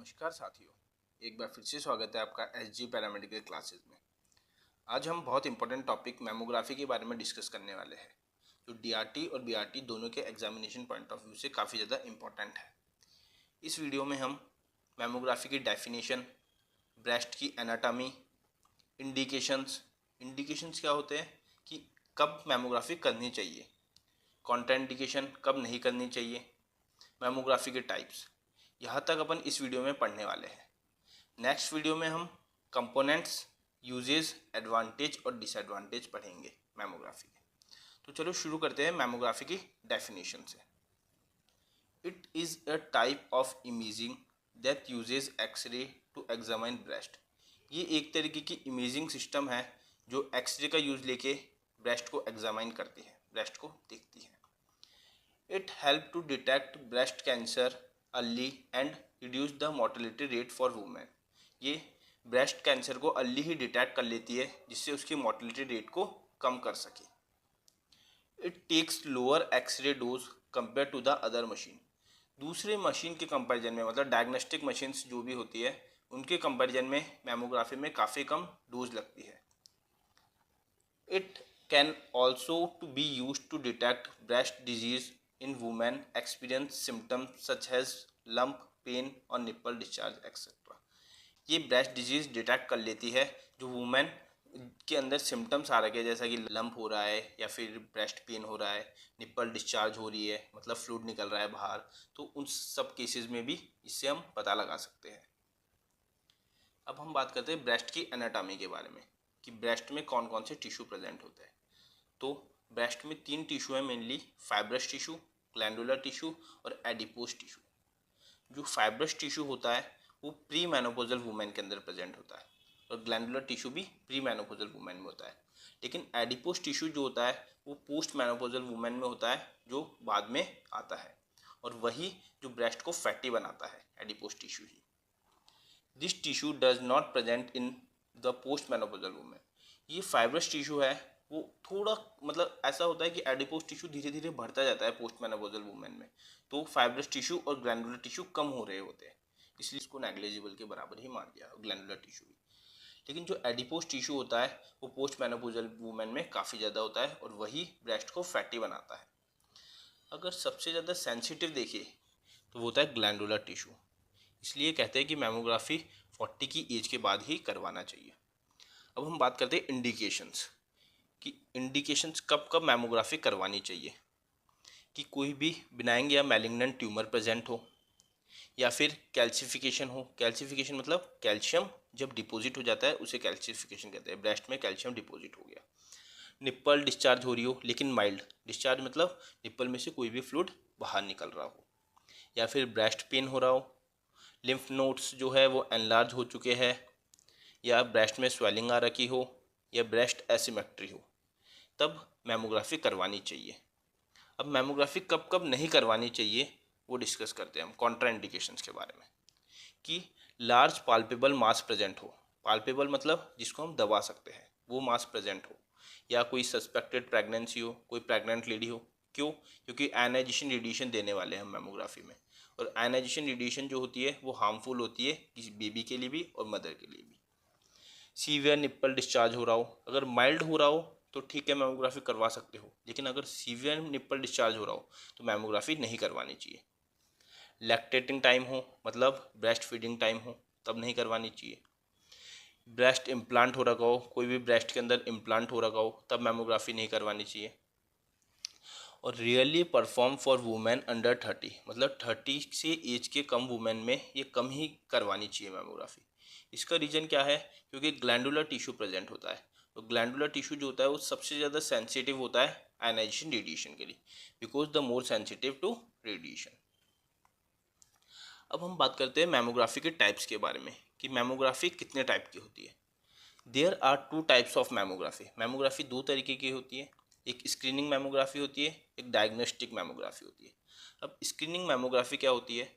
नमस्कार साथियों, एक बार फिर से स्वागत है आपका एसजी पैरामेडिकल क्लासेस में। आज हम बहुत इंपॉर्टेंट टॉपिक मेमोग्राफी के बारे में डिस्कस करने वाले हैं, जो डीआरटी और बीआरटी दोनों के एग्जामिनेशन पॉइंट ऑफ व्यू से काफ़ी ज़्यादा इम्पॉर्टेंट है। इस वीडियो में हम मेमोग्राफी की डेफिनेशन, ब्रेस्ट की एनाटॉमी, इंडिकेशंस क्या होते हैं कि कब मेमोग्राफी करनी चाहिए, कॉन्ट्राइंडिकेशन कब नहीं करनी चाहिए, मेमोग्राफी के टाइप्स, यहाँ तक अपन इस वीडियो में पढ़ने वाले हैं। नेक्स्ट वीडियो में हम कंपोनेंट्स, यूजेस, एडवांटेज और डिसएडवांटेज पढ़ेंगे मेमोग्राफी के। तो चलो शुरू करते हैं मेमोग्राफी की डेफिनेशन से। It is a type of imaging that uses X ray to examine breast. ये एक तरीके की इमेजिंग सिस्टम है जो एक्सरे का यूज़ लेके ब्रेस्ट को एग्जामिन करती है, ब्रेस्ट को देखती है। It help to detect breast cancer early and reduce the mortality rate for women. ये ब्रेस्ट कैंसर को अर्ली ही डिटेक्ट कर लेती है, जिससे उसकी मोर्टेलिटी रेट को कम कर सके। It takes lower X ray dose compare to the other machine. दूसरे मशीन के कंपैरिजन में, मतलब डायग्नोस्टिक मशीन्स जो भी होती है उनके कंपैरिजन में मेमोग्राफी में काफ़ी कम डोज लगती है। It can also to be use to detect breast disease in women experience symptoms such as lump, pain और निप्पल डिस्चार्ज एक्सेट्रा। ये ब्रेस्ट डिजीज डिटेक्ट कर लेती है जो वुमेन के अंदर सिम्टम्स आ रखे हैं, जैसा कि लंप हो रहा है या फिर ब्रेस्ट पेन हो रहा है, निप्पल डिस्चार्ज हो रही है, मतलब फ्लूइड निकल रहा है बाहर। तो उन सब केसेस में भी इससे हम पता लगा सकते हैं। अब हम बात करते हैं ब्रेस्ट की एनाटॉमी के बारे में कि ब्रेस्ट में कौन कौन से टिश्यू प्रेजेंट होते हैं। तो ब्रेस्ट में 3 टिश्यू है mainly, fibrous tissue, glandular tissue और एडिपोज टिश्यू। जो फाइब्रस टिश्यू होता है वो प्री मेनोपॉजल वुमेन के अंदर प्रेजेंट होता है और ग्लैंडुलर टिश्यू भी प्री मेनोपॉजल वुमेन में होता है। लेकिन एडिपोज टिश्यू जो होता है वो पोस्ट मेनोपॉजल वुमेन में होता है, जो बाद में आता है, और वही जो ब्रेस्ट को फैटी बनाता है, adipose tissue he. This tissue does not present in the post menopausal women. ये फाइब्रस टिश्यू है वो थोड़ा, मतलब ऐसा होता है कि एडिपोज टिश्यू धीरे धीरे बढ़ता जाता है पोस्ट मेनोपॉजल वुमेन में, तो फाइब्रस टिश्यू और ग्लैंडुलर टिश्यू कम हो रहे होते हैं, इसलिए इसको नेग्लिजिबल के बराबर ही मान लिया ग्लैंडुलर टिश्यू भी। लेकिन जो एडिपोज टिश्यू होता है वो पोस्ट मेनोपॉजल वुमेन में काफ़ी ज़्यादा होता है और वही ब्रेस्ट को फैटी बनाता है। अगर सबसे ज़्यादा सेंसिटिव देखिए तो वो होता है ग्लैंडुलर टिश्यू, इसलिए कहते हैं कि मेमोग्राफी 40 की एज के बाद ही करवाना चाहिए। अब हम बात करते हैं इंडिकेशंस कि इंडिकेशंस कब कब मेमोग्राफी करवानी चाहिए। कि कोई भी बिनाइंग या मैलिग्नेंट ट्यूमर प्रेजेंट हो, या फिर कैल्सिफिकेशन हो। कैल्सिफिकेशन मतलब कैल्शियम जब डिपॉजिट हो जाता है उसे कैल्सिफिकेशन कहते हैं, ब्रेस्ट में कैल्शियम डिपॉजिट हो गया। निप्पल डिस्चार्ज हो रही हो लेकिन माइल्ड डिस्चार्ज, मतलब निप्पल में से कोई भी फ्लूइड बाहर निकल रहा हो, या फिर ब्रेस्ट पेन हो रहा हो, लिम्फ नोड्स जो है वो एनलार्ज हो चुके हैं, या ब्रेस्ट में स्वेलिंग आ रखी हो, या ब्रेस्ट एसिमेट्री हो, तब मेमोग्राफी करवानी चाहिए। अब मेमोग्राफी कब कब नहीं करवानी चाहिए वो डिस्कस करते हैं हम कॉन्ट्राइंडिकेशंस के बारे में। कि लार्ज पाल्पेबल मास प्रेजेंट हो, पाल्पेबल मतलब जिसको हम दबा सकते हैं, वो मास प्रेजेंट हो, या कोई सस्पेक्टेड प्रेगनेंसी हो, कोई प्रेग्नेंट लेडी हो। क्यों? क्योंकि आयनाइजेशन रेडिएशन देने वाले हैं हम मेमोग्राफी में, और आयनाइजेशन रेडिएशन जो होती है वो हार्मफुल होती है किसी बेबी के लिए भी और मदर के लिए भी। सीवियर निप्पल डिस्चार्ज हो रहा हो, अगर माइल्ड हो रहा हो तो ठीक है मेमोग्राफी करवा सकते हो, लेकिन अगर सीवियर निप्पल डिस्चार्ज हो रहा हो तो मेमोग्राफी नहीं करवानी चाहिए। लैक्टेटिंग टाइम हो, मतलब ब्रेस्ट फीडिंग टाइम हो, तब नहीं करवानी चाहिए। ब्रेस्ट इम्प्लांट हो रखा हो, कोई भी ब्रेस्ट के अंदर इम्प्लांट हो रखा हो, तब मेमोग्राफी नहीं करवानी चाहिए। और really perform for women under 30, मतलब 30 से एज के कम वुमेन में ये कम ही करवानी चाहिए मेमोग्राफी। इसका रीज़न क्या है? क्योंकि ग्लैंडुलर टिश्यू प्रेजेंट होता है, तो ग्लैंडुलर टिश्यू जो होता है वो सबसे ज़्यादा सेंसिटिव होता है आयनाइजेशन रेडिएशन के लिए, because the more sensitive to radiation. अब हम बात करते हैं मेमोग्राफी के टाइप्स के बारे में कि मेमोग्राफी कितने टाइप की होती है। There are 2 types of mammography. Mammography 2 तरीके की होती है, एक स्क्रीनिंग मेमोग्राफी होती है, एक डायग्नोस्टिक मेमोग्राफी होती है। अब स्क्रीनिंग मेमोग्राफी क्या होती है?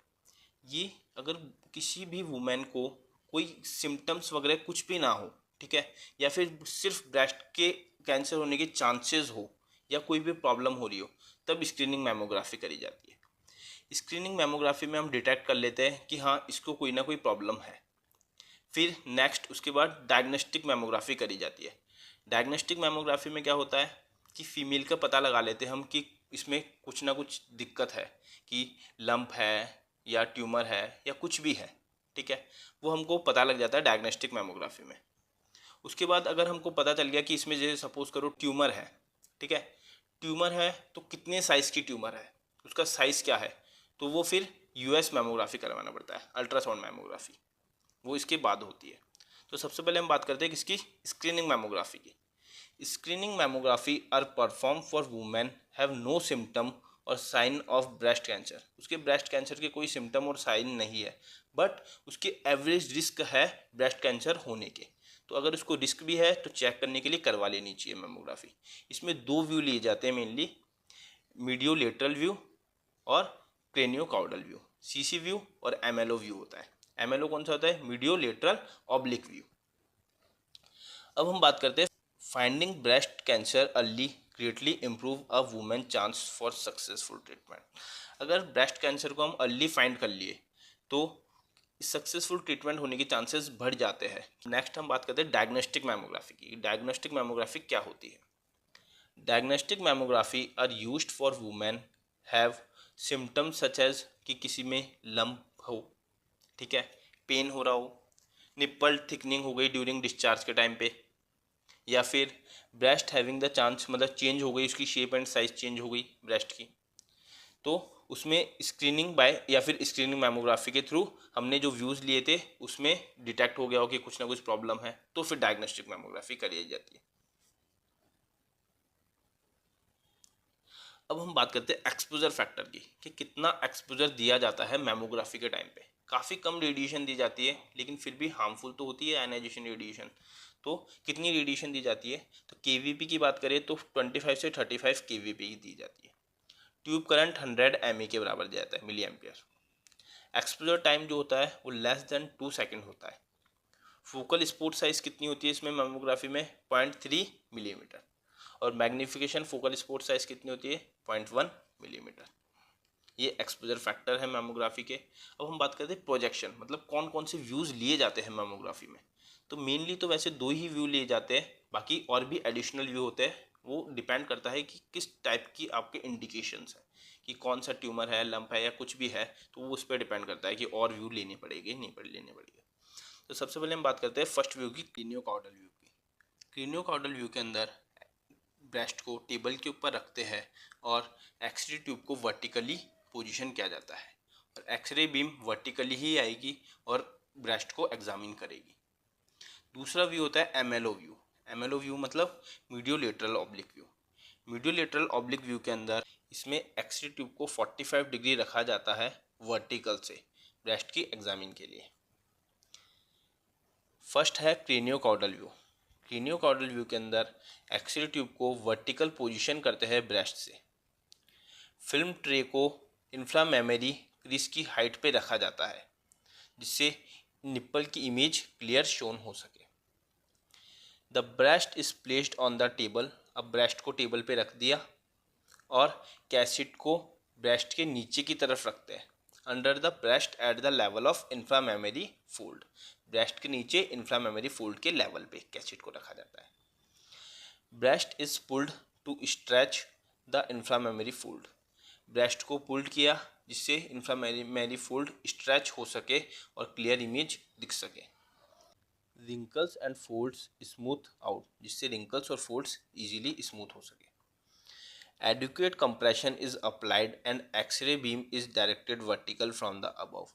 ये अगर किसी भी वुमेन को कोई सिम्टम्स वगैरह कुछ भी ना हो, ठीक है, या फिर सिर्फ ब्रेस्ट के कैंसर होने के चांसेस हो, या कोई भी प्रॉब्लम हो रही हो, तब स्क्रीनिंग मेमोग्राफी करी जाती है। स्क्रीनिंग मैमोग्राफी में हम डिटेक्ट कर लेते हैं कि हाँ इसको कोई ना कोई प्रॉब्लम है। फिर नेक्स्ट उसके बाद डायग्नोस्टिक मैमोग्राफी करी जाती है। डायग्नोस्टिक मैमोग्राफी में क्या होता है कि फीमेल का पता लगा लेते हैं हम कि इसमें कुछ ना कुछ दिक्कत है, कि लंप है या ट्यूमर है या कुछ भी है, ठीक है, वो हमको पता लग जाता है डायग्नोस्टिक मैमोग्राफी में। उसके बाद अगर हमको पता चल गया कि इसमें जैसे सपोज करो ट्यूमर है, ठीक है, ट्यूमर है तो कितने साइज़ की ट्यूमर है, उसका साइज़ क्या है, तो वो फिर यूएस मैमोग्राफी करवाना पड़ता है, अल्ट्रासाउंड मैमोग्राफी, वो इसके बाद होती है। तो सबसे पहले हम बात करते हैं किसकी, स्क्रीनिंग मैमोग्राफी की। Screening mammography are perform for women have no symptom और साइन ऑफ ब्रेस्ट कैंसर। उसके ब्रेस्ट कैंसर के कोई सिम्टम और साइन नहीं है, बट उसके एवरेज रिस्क है ब्रेस्ट कैंसर होने के। तो अगर उसको रिस्क भी है तो चेक करने के लिए करवा लेनी चाहिए मैमोग्राफी। इसमें दो व्यू लिए जाते हैं मेनली, मीडियोलेटरल व्यू और क्रेनियोकाउडल व्यू, सीसी व्यू और एमएलओ व्यू होता है। एमएलओ कौन सा होता है, मीडियोलेटरल ऑब्लिक व्यू। अब हम बात करते हैं finding breast cancer early greatly improve a women chance for successful treatment. अगर ब्रेस्ट कैंसर को हम अर्ली फाइंड कर लिए तो सक्सेसफुल ट्रीटमेंट होने के चांसेस बढ़ जाते हैं। नेक्स्ट हम बात करते हैं डायग्नोस्टिक मैमोग्राफी की। डायग्नोस्टिक मैमोग्राफी क्या होती है? Diagnostic mammography are used for women have symptoms such as कि किसी में लंप हो, ठीक है, पेन हो रहा हो, निप्पल थिकनिंग हो गई ड्यूरिंग डिस्चार्ज के टाइम पे, या फिर ब्रेस्ट हैविंग द चांस, मतलब चेंज हो गई उसकी शेप एंड साइज चेंज हो गई ब्रेस्ट की, तो उसमें स्क्रीनिंग बाय या फिर स्क्रीनिंग मैमोग्राफी के थ्रू हमने जो व्यूज़ लिए थे उसमें डिटेक्ट हो गया हो कि कुछ ना कुछ प्रॉब्लम है, तो फिर डायग्नोस्टिक मैमोग्राफी करी जाती है। अब हम बात करते हैं एक्सपोजर फैक्टर की, कि कितना एक्सपोजर दिया जाता है मैमोग्राफी के टाइम पे। काफ़ी कम रेडिएशन दी जाती है लेकिन फिर भी हार्मफुल तो होती है आयनाइजेशन रेडिएशन। तो कितनी रेडिएशन दी जाती है, तो केवीपी की बात करें तो 25 से 35 केवीपी की दी जाती है। ट्यूब करंट 100 एमई के बराबर दिया जाता है, मिली एम्पियर। एक्सपोजर टाइम जो होता है वो लेस देन 2 सेकेंड होता है। फोकल स्पॉट साइज कितनी होती है इसमें मैमोग्राफी में, 0.3 मिलीमीटर। और मैग्नीफिकेशन फोकल स्पॉट साइज कितनी होती है, 0.1 मिलीमीटर। ये एक्सपोजर फैक्टर है मैमोग्राफी के। अब हम बात करते हैं प्रोजेक्शन, मतलब कौन कौन से व्यूज़ लिए जाते हैं मैमोग्राफी में। तो मेनली तो वैसे दो ही व्यू लिए जाते हैं, बाकी और भी एडिशनल व्यू होते हैं। वो डिपेंड करता है कि किस टाइप की आपके इंडिकेशंस हैं, कि कौन सा ट्यूमर है, लंप है या कुछ भी है, तो वो उस पर डिपेंड करता है कि और व्यू लेनी पड़ेगी नहीं लेनी पड़ेगी। तो सबसे पहले हम बात करते हैं फर्स्ट व्यू की, क्रीनियोकाउडल व्यू की। क्रीनियोकाउडल व्यू के अंदर ब्रेस्ट को टेबल के ऊपर रखते हैं और एक्सरे ट्यूब को वर्टिकली पोजीशन किया जाता है, और एक्सरे बीम वर्टिकली ही आएगी और ब्रेस्ट को एग्जामिन करेगी। दूसरा व्यू होता है एमएलओ व्यू। एमएलओ व्यू मतलब mediolateral oblique view. Mediolateral oblique view के अंदर इसमें एक्सरे ट्यूब को 45 डिग्री रखा जाता है वर्टिकल से ब्रेस्ट की एग्जामिन के लिए। फर्स्ट है क्रेनियोकाउडल व्यू। क्रेनियोकाउडल व्यू के अंदर एक्सरे ट्यूब को वर्टिकल पोजीशन करते हैं ब्रेस्ट से। फिल्म ट्रे को इंफ्रामेमरी क्रीज की हाइट पे रखा जाता है जिससे निप्पल की इमेज क्लियर शोन हो सके। The breast is placed on the table. अब ब्रेस्ट को टेबल पे रख दिया और कैसेट को ब्रेस्ट के नीचे की तरफ रखते हैं, under the breast at the level of inframammary fold. Breast के नीचे इंफ्रामेमरी फोल्ड के लेवल पे कैसेट को रखा जाता है। Breast is pulled to stretch the inframammary fold. Breast को पुल्ड किया जिससे इंफ्रामेमरी फोल्ड स्ट्रेच हो सके और क्लियर इमेज दिख सके। Wrinkles and folds smooth out, जिससे रिंकल्स और फोल्ड्स इजीली स्मूथ हो सके। Adequate compression is applied and X ray beam is directed vertical from the above.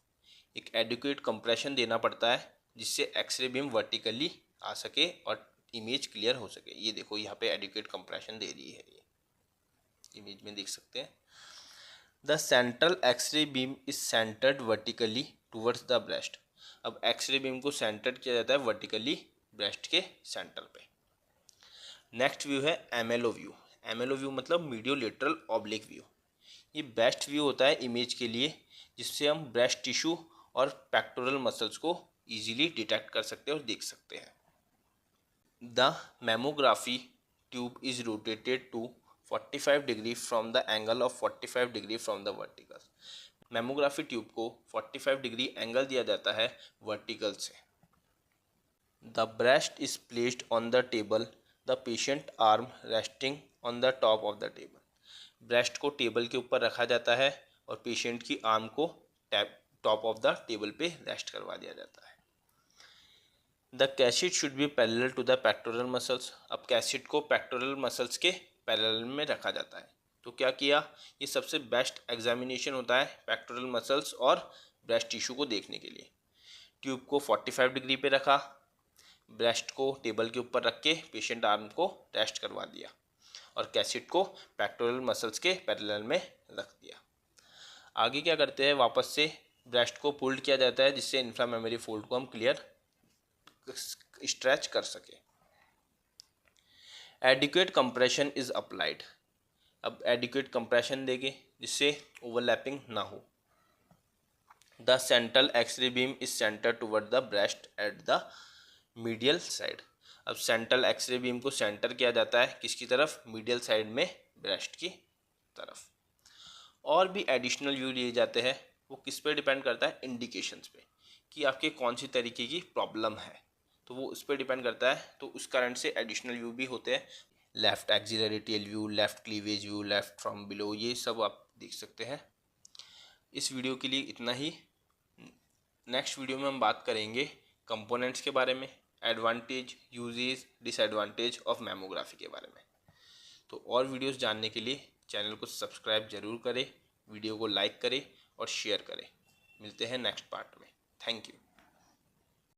एक एडुकेट कंप्रेशन देना पड़ता है जिससे एक्सरे बीम वर्टिकली आ सके और इमेज क्लियर हो सके। ये देखो यहाँ पे एडुकेट कंप्रेशन दे रही है, ये इमेज में देख सकते हैं। The central X ray beam is centred vertically towards the breast. अब एक्सरे बीम को सेंटर्ड किया जाता है वर्टिकली ब्रेस्ट के सेंटर पे। नेक्स्ट व्यू है एमएलओ व्यू। एमएलओ व्यू मतलब मीडियोलेटरल ऑब्लिक व्यू। ये बेस्ट व्यू होता है इमेज के लिए, जिससे हम ब्रेस्ट टिश्यू और पेक्टोरल मसल्स को इजीली डिटेक्ट कर सकते हैं और देख सकते हैं। The mammography tube is rotated to 45 degree from the angle of 45 degree from the vertical. Mammography tube को 45 डिग्री एंगल दिया जाता है वर्टिकल से। The breast is placed on the table, the patient arm resting on the top of the table. Breast को table के ऊपर रखा जाता है और पेशेंट की आर्म को टॉप ऑफ द टेबल पे रेस्ट करवा दिया जाता है। The cassette should be parallel to the pectoral muscles. अब कैसेट को पेक्टोरल मसल्स के पैरेलल में रखा जाता है। तो क्या किया, ये सबसे बेस्ट एग्जामिनेशन होता है पेक्टोरल मसल्स और ब्रेस्ट टिश्यू को देखने के लिए। ट्यूब को 45 डिग्री पे रखा, ब्रेस्ट को टेबल के ऊपर रख के पेशेंट आर्म को रेस्ट करवा दिया और कैसेट को पेक्टोरल मसल्स के पैरेलल में रख दिया। आगे क्या करते हैं, वापस से ब्रेस्ट को पुल्ड किया जाता है जिससे इंफ्रामेमरी फोल्ड को हम क्लियर स्ट्रेच कर सके। Adequate compression is applied. अब एडिक्वेट कंप्रेशन देंगे जिससे ओवरलैपिंग ना हो। The central X ray beam is centre toward the breast at the medial side. अब सेंट्रल एक्सरे बीम को सेंटर किया जाता है किसकी तरफ, मीडियल साइड में, ब्रेस्ट की तरफ। और भी एडिशनल व्यू लिए जाते हैं, वो किस पे डिपेंड करता है, इंडिकेशंस पे, कि आपके कौन सी तरीके की प्रॉब्लम है, तो वो उस पर डिपेंड करता है। तो उस कारण से एडिशनल व्यू भी होते हैं, left axillary tail view, left cleavage view, left from below, ये सब आप देख सकते हैं। इस वीडियो के लिए इतना ही। नेक्स्ट वीडियो में हम बात करेंगे कंपोनेंट्स के बारे में, advantage, uses, disadvantage of mammography के बारे में। तो और वीडियोस जानने के लिए चैनल को सब्सक्राइब जरूर करें, वीडियो को लाइक करें और शेयर करें। मिलते हैं नेक्स्ट पार्ट में। Thank you.